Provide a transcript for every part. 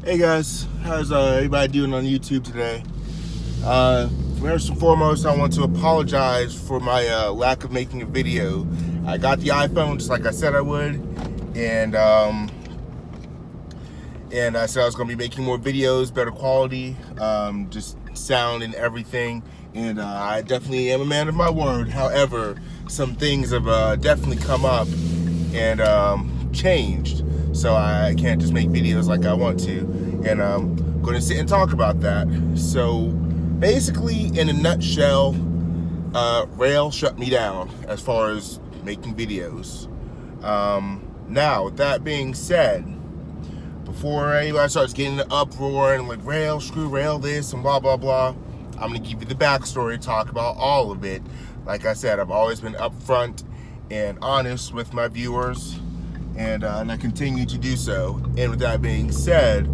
Hey guys, how's everybody doing on YouTube today? First and foremost, I want to apologize for my lack of making a video. I got the iPhone just like I said I would, and I said I was going to be making more videos, better quality, just sound and everything. And I definitely am a man of my word. However, some things have definitely come up and changed. So I can't just make videos like I want to. And I'm going to sit and talk about that. So basically, in a nutshell, ROEHL shut me down as far as making videos. Now, with that being said, before anybody starts getting the uproar and like ROEHL, screw ROEHL this and blah, blah, blah, I'm going to give you the backstory, talk about all of it. Like I said, I've always been upfront and honest with my viewers, and I continue to do so. And with that being said,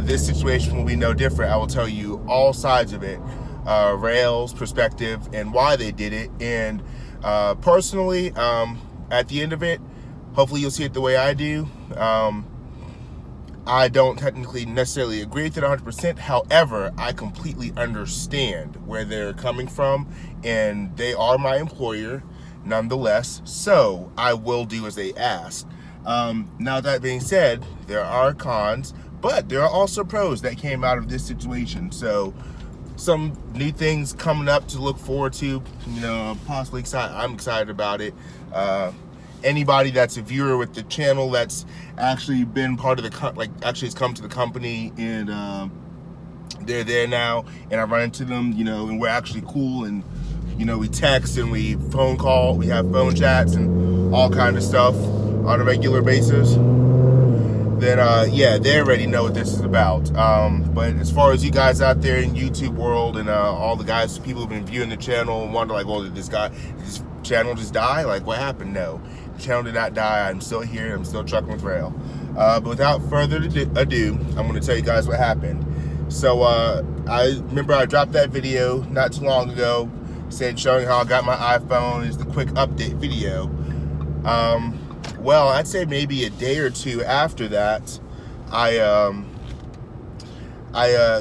this situation will be no different. I will tell you all sides of it, ROEHL's perspective and why they did it. And personally, at the end of it, hopefully you'll see it the way I do. I don't technically necessarily agree with it 100%. However, I completely understand where they're coming from, and they are my employer nonetheless, so I will do as they ask. Now, that being said, there are cons, but there are also pros that came out of this situation. So some new things coming up to look forward to, possibly excited. I'm excited about it. Anybody that's a viewer with the channel that's actually been part of the actually has come to the company, and they're there now, and I run into them, and we're actually cool, and we text and we phone call, we have phone chats and all kind of stuff on a regular basis. Then yeah, they already know what this is about. But as far as you guys out there in YouTube world, and all the people who've been viewing the channel and wonder like, well, did this channel just die? Like, what happened? No, the channel did not die. I'm still here. I'm still trucking with ROEHL. But without further ado, I'm going to tell you guys what happened. So I remember I dropped that video not too long ago, showing how I got my iPhone. Is the quick update video. Well, I'd say maybe a day or two after that, I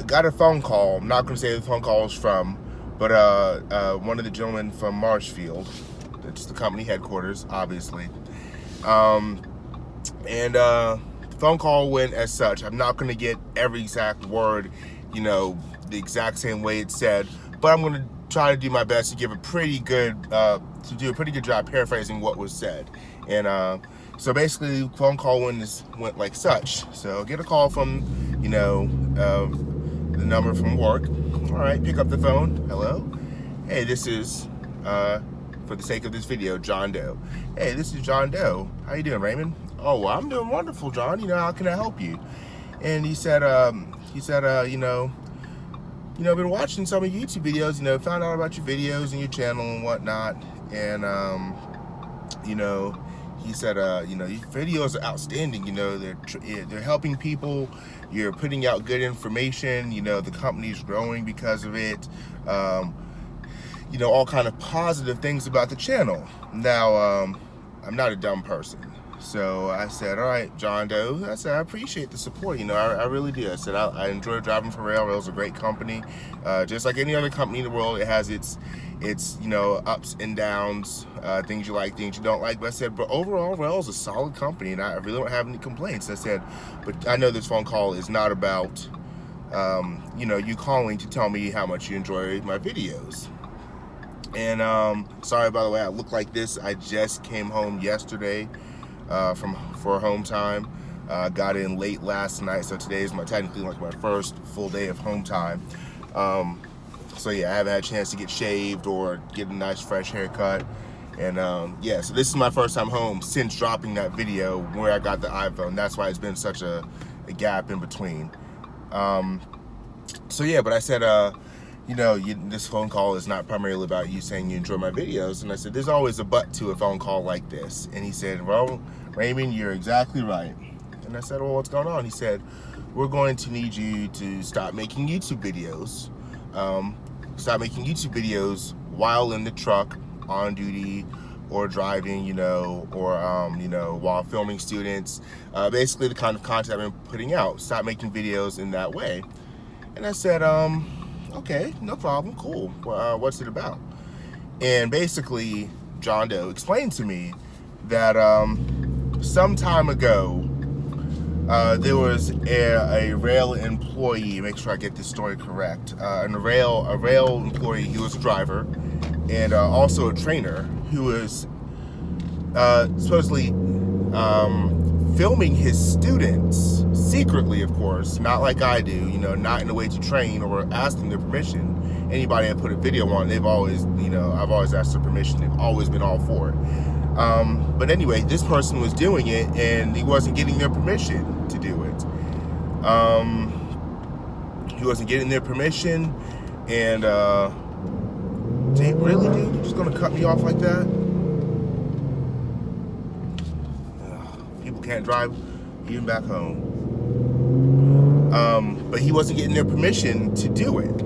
got a phone call. I'm not going to say who the phone call was from, but one of the gentlemen from Marshfield, that's the company headquarters, obviously. The phone call went as such. I'm not going to get every exact word, the exact same way it's said, but I'm going to try to do my best to give a pretty good job paraphrasing what was said. And so basically, the phone call went like such. So get a call from, the number from work. All right, pick up the phone. Hello. Hey, this is, for the sake of this video, John Doe. Hey, this is John Doe. How you doing, Raymond? Oh, well, I'm doing wonderful, John. How can I help you? And he said, I've been watching some of your YouTube videos, found out about your videos and your channel and whatnot. And, he said, your videos are outstanding. They're helping people. You're putting out good information. The company's growing because of it. All kind of positive things about the channel. Now, I'm not a dumb person. So I said, all right, John Doe. I said, I appreciate the support. I really do. I said, I enjoy driving for ROEHL. ROEHL's a great company. Just like any other company in the world, it has its ups and downs, things you like, things you don't like. But I said, but overall, ROEHL's a solid company, and I really don't have any complaints. I said, but I know this phone call is not about, you calling to tell me how much you enjoy my videos. And sorry, by the way, I look like this. I just came home yesterday for home time. Got in late last night, so today is technically my first full day of home time. So yeah, I haven't had a chance to get shaved or get a nice fresh haircut. And yeah, so this is my first time home since dropping that video where I got the iPhone. That's why it's been such a gap in between. So yeah, but I said, this phone call is not primarily about you saying you enjoy my videos. And I said, there's always a but to a phone call like this. And he said, well, Raymond, you're exactly right. And I said, well, what's going on? He said, we're going to need you to stop making YouTube videos. Stop making YouTube videos while in the truck, on duty, or driving, or while filming students. Basically the kind of content I've been putting out. Stop making videos in that way. And I said, okay, no problem, cool. What's it about? And basically, John Doe explained to me that some time ago, there was a ROEHL employee, make sure I get this story correct, a ROEHL employee, he was a driver, and also a trainer, who was supposedly filming his students secretly, of course, not like I do, not in a way to train or ask them their permission. Anybody I put a video on, they've always, I've always asked their permission. They've always been all for it. But anyway, this person was doing it and he wasn't getting their permission to do it. He wasn't getting their permission, and really, dude? You're just gonna cut me off like that? People can't drive even back home. But he wasn't getting their permission to do it.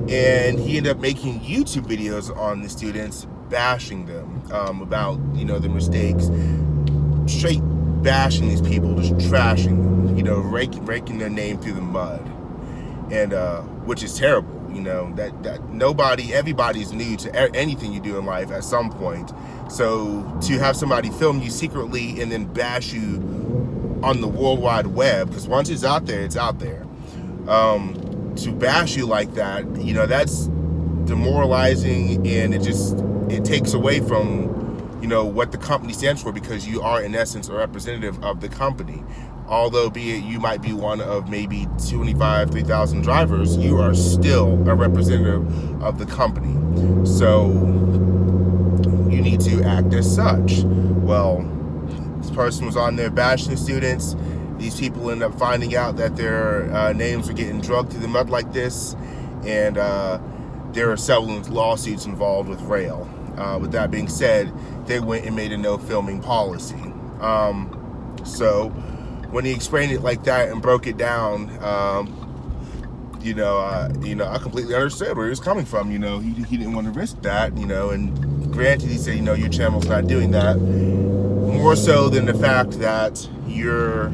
And he ended up making YouTube videos on the students, bashing them about, their mistakes, straight bashing these people, just trashing them, raking their name through the mud, and which is terrible. That everybody's new to anything you do in life at some point. So to have somebody film you secretly and then bash you on the World Wide Web, because once it's out there, it's out there. To bash you like that, that's demoralizing, and it takes away from, what the company stands for, because you are in essence a representative of the company. Although be it you might be one of maybe 3,000 drivers, you are still a representative of the company. So you need to act as such. Well, this person was on there bashing students. These people end up finding out that their names are getting dragged through the mud like this, and there are several lawsuits involved with ROEHL. With that being said, they went and made a no filming policy. So when he explained it like that and broke it down, I completely understood where he was coming from. He didn't want to risk that, and granted, he said, your channel's not doing that. More so than the fact that you're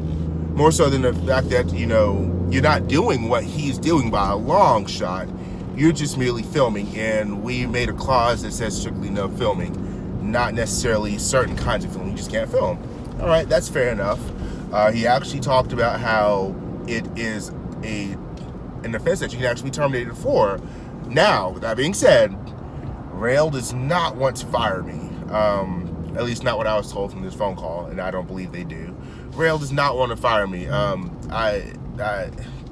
not doing what he's doing by a long shot. You're just merely filming, and we made a clause that says strictly no filming, not necessarily certain kinds of filming. You just can't film. All right, that's fair enough. He actually talked about how it is an offense that you can actually be terminated for. Now, with that being said, ROEHL does not want to fire me. At least not what I was told from this phone call, and I don't believe they do. ROEHL does not want to fire me.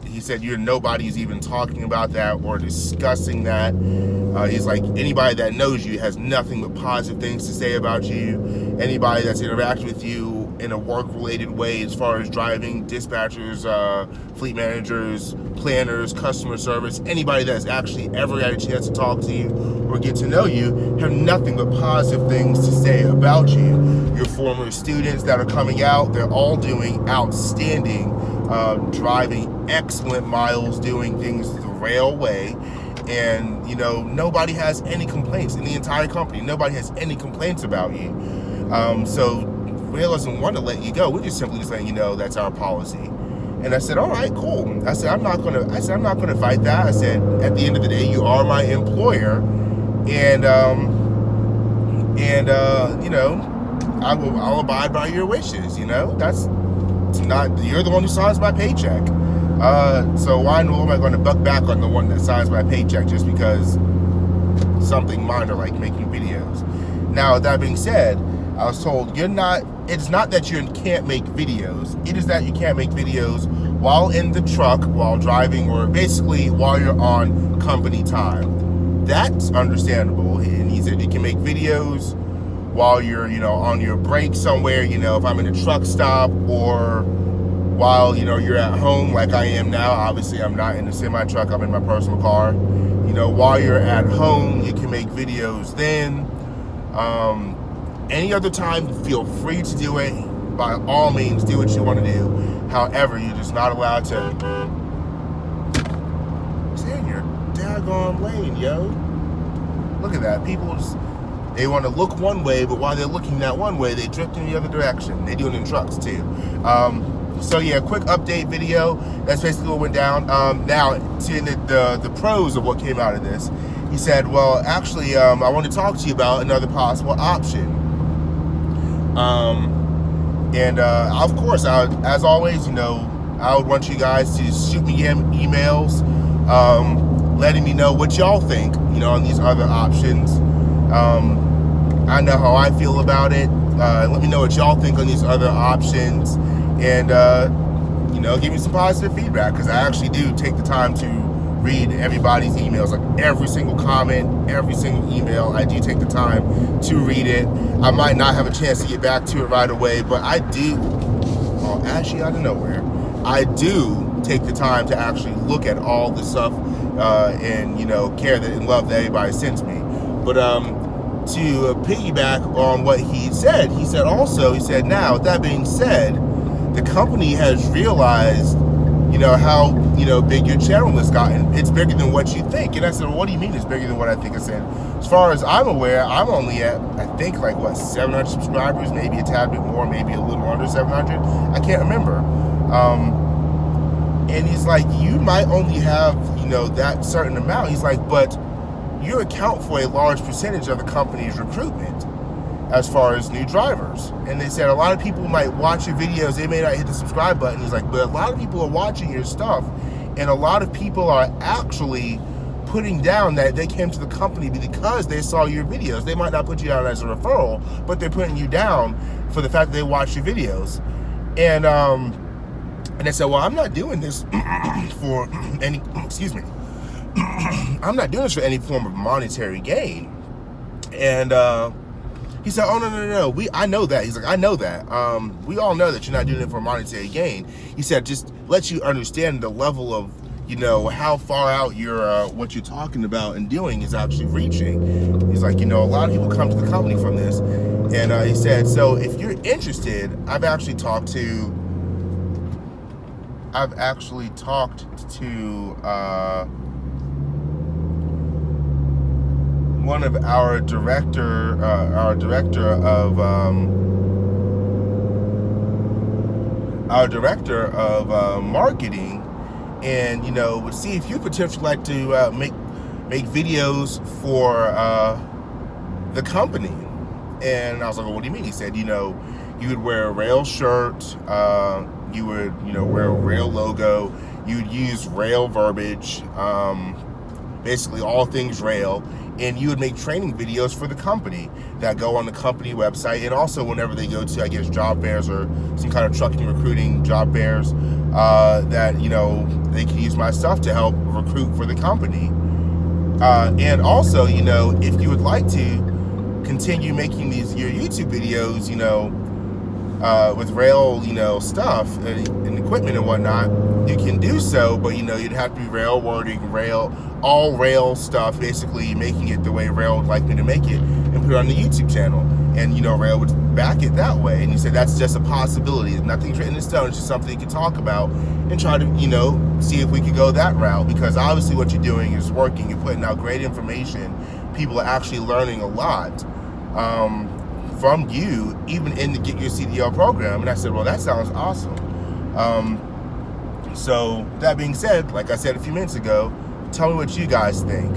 He said nobody's even talking about that or discussing that. He's like, anybody that knows you has nothing but positive things to say about you. Anybody that's interacted with you in a work-related way, as far as driving, dispatchers, fleet managers, planners, customer service, anybody that's actually ever had a chance to talk to you or get to know you, have nothing but positive things to say about you. Your former students that are coming out, they're all doing outstanding, driving excellent miles, doing things the ROEHL way. And, nobody has any complaints in the entire company. Nobody has any complaints about you. So ROEHL doesn't want to let you go. We're just simply letting you know that's our policy. And I said, all right, cool. I said, I'm not gonna fight that. I said, at the end of the day, you are my employer, and I'll abide by your wishes. You're the one who signs my paycheck. So why am I going to buck back on the one that signs my paycheck just because something minor like making videos? Now, with that being said, I was told it's not that you can't make videos. It is that you can't make videos while in the truck, while driving, or basically while you're on company time. That's understandable. And he said you can make videos while you're, on your break somewhere, if I'm in a truck stop, or while, you're at home like I am now. Obviously, I'm not in a semi-truck, I'm in my personal car. While you're at home, you can make videos then. Any other time, feel free to do it. By all means, do what you want to do. However, you're just not allowed to stay in your daggone lane, yo. Look at that. People They want to look one way, but while they're looking that one way, they drift in the other direction. They do it in trucks too. So yeah, quick update video. That's basically what went down. Now, seeing the pros of what came out of this, he said, well, actually, I want to talk to you about another possible option. Of course, as always, I would want you guys to shoot me emails, letting me know what y'all think, on these other options. I know how I feel about it. Let me know what y'all think on these other options, and give me some positive feedback, because I actually do take the time to read everybody's emails, like every single comment, every single email. I do take the time to read it. I might not have a chance to get back to it right away, but I do. Oh, actually, out of nowhere, I do take the time to actually look at all the stuff and care that and love that everybody sends me. But to piggyback on what he said now, with that being said, the company has realized how big your channel has gotten. It's bigger than what you think. And I said, well, what do you mean it's bigger than what I think? I said, as far as I'm aware, I'm only at, I think, 700 subscribers, maybe a tad bit more, maybe a little under 700. I can't remember. And he's like, you might only have that certain amount. He's like, but you account for a large percentage of the company's recruitment as far as new drivers. And they said a lot of people might watch your videos, they may not hit the subscribe button. He's like, but a lot of people are watching your stuff, and a lot of people are actually putting down that they came to the company because they saw your videos. They might not put you down as a referral, but they're putting you down for the fact that they watch your videos. And they said, well, I'm not doing this for any, I'm not doing this for any form of monetary gain. And he said, oh, no, I know that. He's like, I know that. We all know that you're not doing it for monetary gain. He said, just let you understand the level of, how far out what you're talking about and doing is actually reaching. He's like, a lot of people come to the company from this. And he said, so if you're interested, I've actually talked to one of our director of marketing, and would see if you potentially like to make videos for the company. And I was like, well, what do you mean? He said, you would wear a ROEHL shirt, you would wear a ROEHL logo, you'd use ROEHL verbiage, basically all things ROEHL. And you would make training videos for the company that go on the company website, and also whenever they go to, I guess, job fairs or some kind of trucking recruiting job fairs, that they can use my stuff to help recruit for the company. And also, if you would like to continue making your YouTube videos, with ROEHL, stuff and equipment and whatnot, you can do so, but you'd have to be ROEHL wording, all ROEHL stuff, basically making it the way ROEHL would like me to make it, and put it on the YouTube channel. And ROEHL would back it that way. And he said that's just a possibility. Nothing's written in stone. It's just something you can talk about and try to see if we could go that route, because obviously what you're doing is working. You're putting out great information. People are actually learning a lot from you, even in the Get Your CDL program. And I said, well, that sounds awesome. So that being said, like I said a few minutes ago, tell me what you guys think.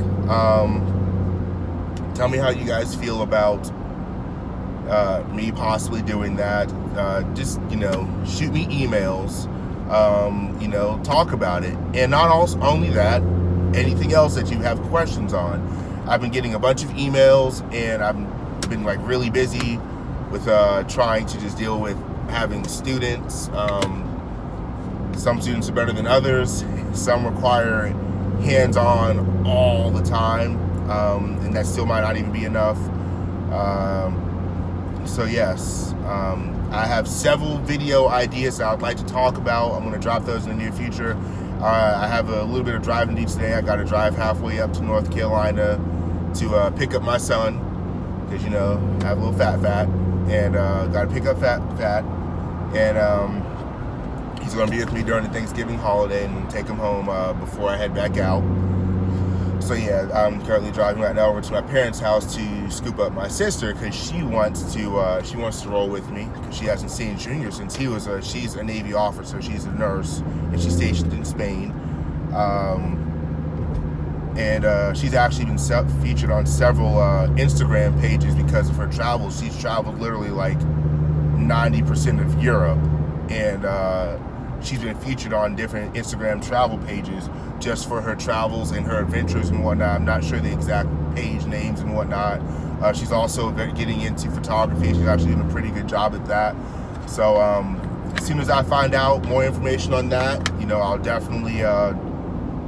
Tell me how you guys feel about me possibly doing that. Just shoot me emails, talk about it. And not only that, anything else that you have questions on. I've been getting a bunch of emails, and I've been really busy with trying to just deal with having students. Some students are better than others. Some require hands-on all the time, and that still might not even be enough. So yes, I have several video ideas that I'd like to talk about. I'm going to drop those in the near future. I have a little bit of driving to do today. I got to drive halfway up to North Carolina to pick up my son, because I have a little fat, and got to pick up fat, and he's going to be with me during the Thanksgiving holiday, and take him home before I head back out. So yeah, I'm currently driving right now over to my parents' house to scoop up my sister because she wants to roll with me because she hasn't seen Junior since she's a Navy officer, she's a nurse, and she's stationed in Spain. And she's actually been featured on several Instagram pages because of her travels. She's traveled literally like 90% of Europe, and she's been featured on different Instagram travel pages just for her travels and her adventures and whatnot. I'm not sure the exact page names and whatnot. She's also getting into photography. She's actually doing a pretty good job at that. So as soon as I find out more information on that, I'll definitely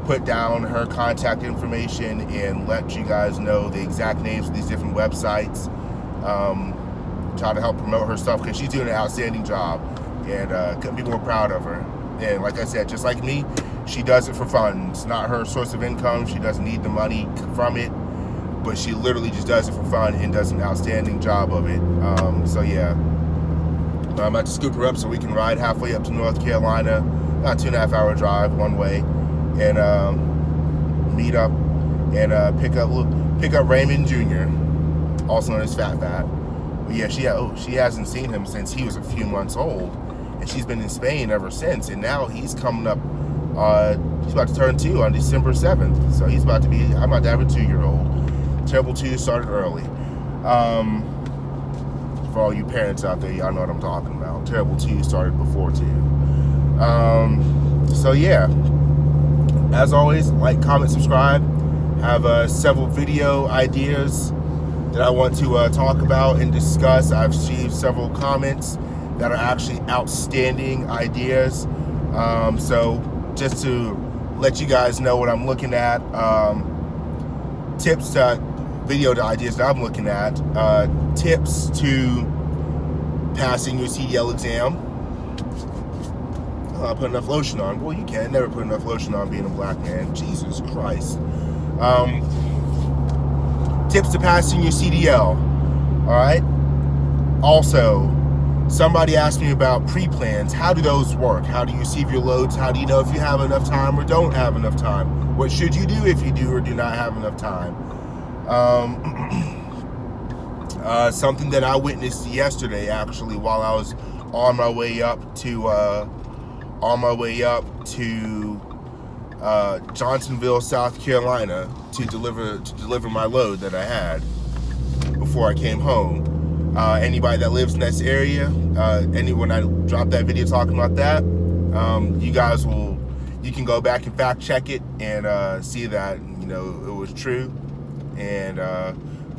put down her contact information and let you guys know the exact names of these different websites. Try to help promote her stuff because she's doing an outstanding job, and couldn't be more proud of her. And like I said, just like me, she does it for fun. It's not her source of income. She doesn't need the money from it, but she literally just does it for fun and does an outstanding job of it. So yeah, I'm about to scoop her up so we can ride halfway up to North Carolina, about 2.5 hour drive one way, and meet up and pick up Raymond Jr., also known as Fat Fat. But yeah, she hasn't seen him since he was a few months old, and she's been in Spain ever since. And now he's coming up. He's about to turn 2 on December 7th, so I'm about to have a 2-year-old. Terrible 2 started early. For all you parents out there, y'all know what I'm talking about. Terrible 2 started before 2. So yeah, as always, like, comment, subscribe. Have several video ideas that I want to talk about and discuss. I've received several comments that are actually outstanding ideas. So just to let you guys know what I'm looking at, tips to video ideas that I'm looking at, tips to passing your CDL exam. Put enough lotion on. Well, you can't never put enough lotion on being a black man. Jesus Christ. Tips to passing your CDL. Alright? Also, somebody asked me about pre-plans. How do those work? How do you receive your loads? How do you know if you have enough time or don't have enough time? What should you do if you do or do not have enough time? Something that I witnessed yesterday, actually, while I was on my way up to Johnsonville, South Carolina, to deliver my load that I had before I came home. Anybody that lives in this area, when I drop that video talking about that, you can go back and fact check it and see that it was true, and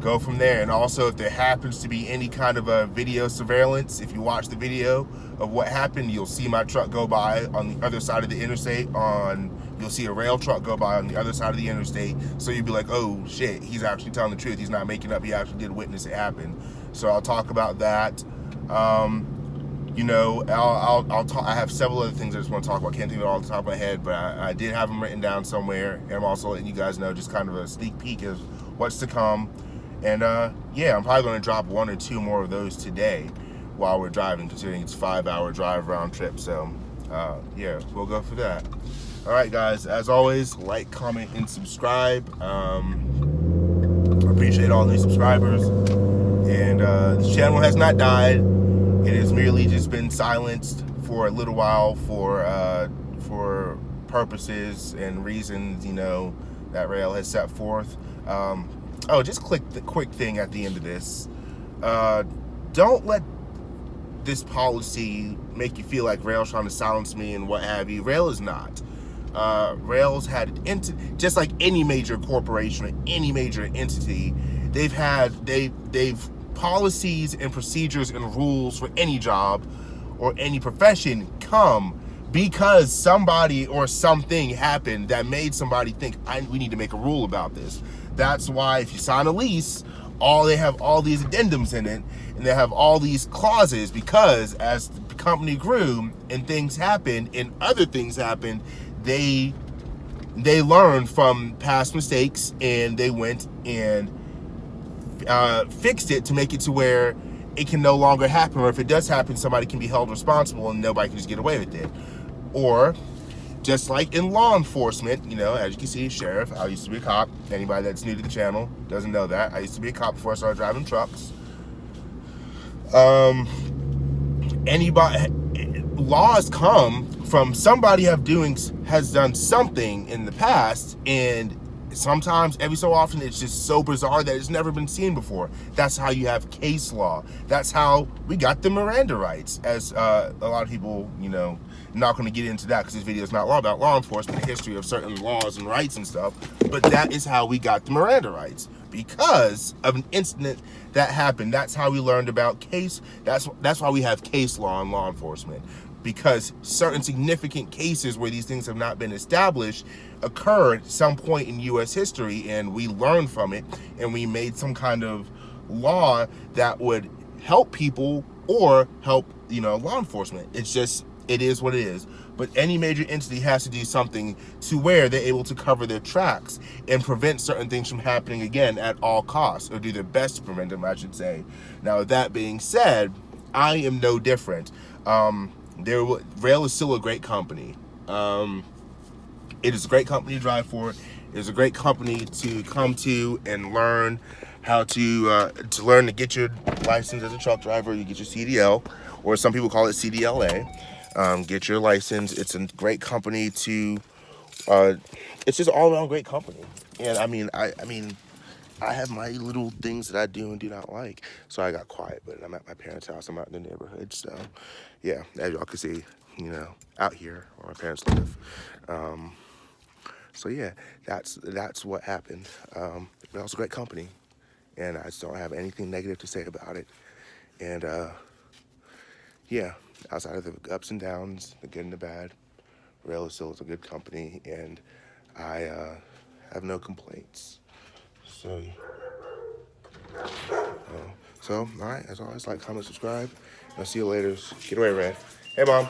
go from there. And also, if there happens to be any kind of a video surveillance, if you watch the video of what happened, you'll see my truck go by on the other side of the interstate. You'll see a rail truck go by on the other side of the interstate. So you'll be like, oh shit, he's actually telling the truth. He's not making up. He actually did witness it happen. So I'll talk about that. I'll talk. I have several other things I just want to talk about. Can't think of it all off the top of my head, but I did have them written down somewhere. And I'm also letting you guys know just kind of a sneak peek of what's to come. And yeah, I'm probably going to drop 1 or 2 more of those today while we're driving, considering it's a 5-hour drive round trip. So yeah, we'll go for that. All right, guys, as always, like, comment, and subscribe. I appreciate all new subscribers. And this channel has not died. It has merely just been silenced for a little while for purposes and reasons, that ROEHL has set forth. Oh, just click the quick thing at the end of this. Don't let this policy make you feel like ROEHL's trying to silence me and what have you. ROEHL is not. ROEHL's had just like any major corporation or any major entity, they've policies and procedures and rules for any job or any profession come because somebody or something happened that made somebody think we need to make a rule about this. That's why if you sign a lease, they have all these addendums in it, and they have all these clauses, because as the company grew and things happened and other things happened, they learned from past mistakes, and they went and fixed it to make it to where it can no longer happen, or if it does happen, somebody can be held responsible and nobody can just get away with it. Or just like in law enforcement, you know, as you can see, sheriff, I used to be a cop. Anybody that's new to the channel doesn't know that. I used to be a cop before I started driving trucks. Anybody, laws come from somebody has done something in the past, and sometimes, every so often, it's just so bizarre that it's never been seen before. That's how you have case law. That's how we got the Miranda rights, as a lot of people, you know, not going to get into that because this video is not about law enforcement, the history of certain laws and rights and stuff, but that is how we got the Miranda rights, because of an incident that happened. That's how we learned about case. That's why we have case law in law enforcement, because certain significant cases where these things have not been established occurred at some point in U.S. history, and we learned from it, and we made some kind of law that would help people or help, you know, law enforcement. It's just, it is what it is. But any major entity has to do something to where they're able to cover their tracks and prevent certain things from happening again at all costs, or do their best to prevent them, I should say. Now, with that being said, I am no different. ROEHL is still a great company. It is a great company to drive for. It is a great company to come to and learn how to learn to get your license as a truck driver. You get your CDL, or some people call it CDLA. Get your license. It's a great company to. It's just all around great company. And I mean, I have my little things that I do and do not like. So I got quiet, but I'm at my parents' house. I'm out in the neighborhood. So yeah, as y'all can see, you know, out here where my parents live. So yeah, that's what happened. But it was a great company, and I just don't have anything negative to say about it. And yeah, outside of the ups and downs, the good and the bad, ROEHL still is a good company, and I have no complaints. So, all right, as always, like, comment, subscribe. I'll see you later. Get away, Red. Hey, Mom.